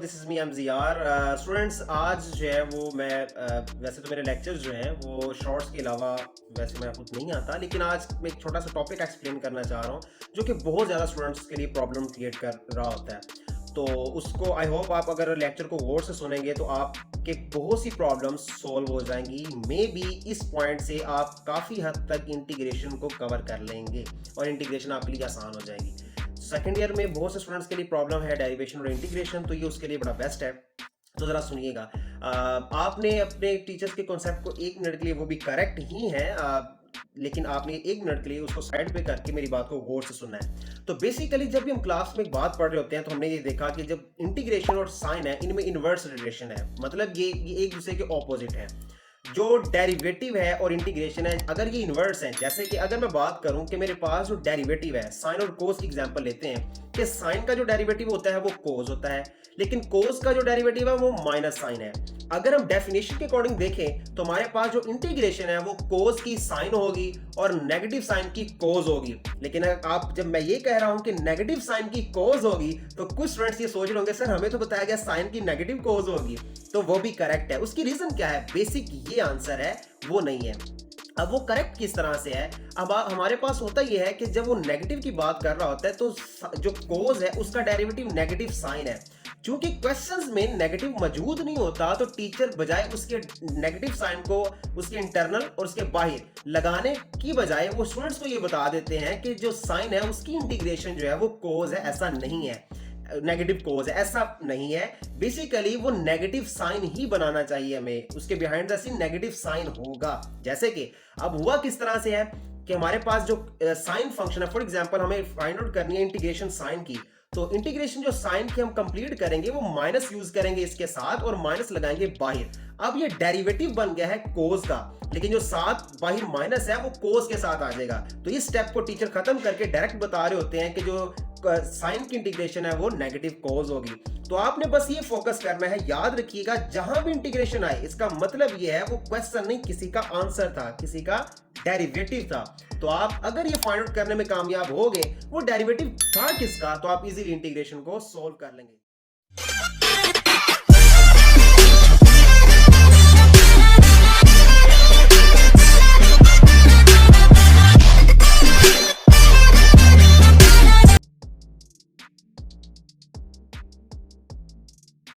This is me MGR. Students, आज जो है वो मैं वैसे तो मेरे लेक्चर्स जो हैं वो शॉर्ट्स के अलावा वैसे मैं खुद नहीं आता, लेकिन आज मैं एक छोटा सा टॉपिक एक्सप्लेन करना चाह रहा हूँ जो कि बहुत ज़्यादा स्टूडेंट्स के लिए प्रॉब्लम क्रिएट कर रहा होता है। तो उसको आई होप आप अगर लेक्चर को गौर से सुनेंगे तो आपके बहुत सी प्रॉब्लम्स सॉल्व हो जाएंगी। मे बी इस पॉइंट से आप काफ़ी हद तक इंटीग्रेशन को कवर कर लेंगे और इंटीग्रेशन आपके लिए आसान हो जाएगी। सेकेंड ईयर में बहुत से स्टूडेंट्स के लिए प्रॉब्लम है डेरिवेशन और इंटीग्रेशन, तो ये उसके लिए बड़ा बेस्ट है। तो ज़रा सुनिएगा, आपने अपने टीचर्स के कॉन्सेप्ट को 1 मिनट के लिए, वो भी करेक्ट ही है, लेकिन आपने 1 मिनट के लिए उसको साइड पे करके मेरी बात को गौर से सुनना है। तो बेसिकली जब भी हम क्लास में एक बात पढ़ रहे होते हैं तो हमने ये देखा कि जब इंटीग्रेशन और साइन है इनमें इन्वर्स रिलेशन है, मतलब ये एक दूसरे के ऑपोजिट है। जो डेरिवेटिव है और इंटीग्रेशन है, अगर ये इन्वर्स है, जैसे कि अगर मैं बात करूं कि मेरे पास जो डेरिवेटिव है, साइन और कोस की एग्जांपल लेते हैं कि साइन का जो डेरिवेटिव होता है वो कोस होता है, लेकिन कोस का जो डेरिवेटिव है वो माइनस साइन है। अगर हम डेफिनेशन के अकॉर्डिंग देखें तो हमारे पास जो इंटीग्रेशन है वो कोस की साइन होगी और नेगेटिव साइन की कोस होगी। लेकिन आप, जब मैं ये कह रहा हूं कि नेगेटिव साइन की कोस होगी, तो कुछ स्टूडेंट्स ये सोच रहे होंगे सर हमें तो बताया गया साइन की नेगेटिव कोस होगी। तो वो भी करेक्ट है। उसकी रीजन क्या है? बेसिक ये आंसर है, वो नहीं है। अब वो करेक्ट किस तरह से है? अब हमारे पास होता यह है कि जब वो नेगेटिव की बात कर रहा होता है तो जो कोस है उसका डेरिवेटिव नेगेटिव साइन है। क्योंकि क्वेश्चंस में नेगेटिव मौजूद नहीं होता तो टीचर बजाय उसके नेगेटिव साइन को उसके इंटरनल और उसके बाहर लगाने की बजाय वो स्टूडेंट्स को ये बता देते हैं कि जो साइन है उसकी इंटीग्रेशन जो है वो कोस है, ऐसा नहीं है, नेगेटिव कोस है, ऐसा नहीं है। बेसिकली वो नेगेटिव साइन ही बनाना चाहिए हमें, उसके behind the scene negative sign होगा। जैसे कि अब हुआ किस तरह से है कि हमारे पास जो साइन फंक्शन है, फॉर एग्जांपल हमें फाइंड आउट करनी है इंटीग्रेशन साइन की, तो इंटीग्रेशन जो साइन की हम कंप्लीट करेंगे वो माइनस यूज करेंगे इसके साथ और माइनस लगाएंगे बाहर। अब ये डेरिवेटिव बन गया है कोस का, लेकिन जो साथ बाहर माइनस है वो कोस के साथ आ जाएगा। तो इस स्टेप को टीचर खत्म करके डायरेक्ट बता रहे होते हैं कि जो साइन की इंटीग्रेशन है वो नेगेटिव कोस होगी। तो आपने बस ये फोकस करना है, याद रखिएगा जहां भी इंटीग्रेशन आए इसका मतलब ये है वो क्वेश्चन नहीं, किसी का आंसर था, किसी का डेरिवेटिव था। तो आप अगर ये फाइंड आउट करने में कामयाब हो गए वो डेरिवेटिव था किसका, तो आप इजीली इंटीग्रेशन को सॉल्व कर लेंगे।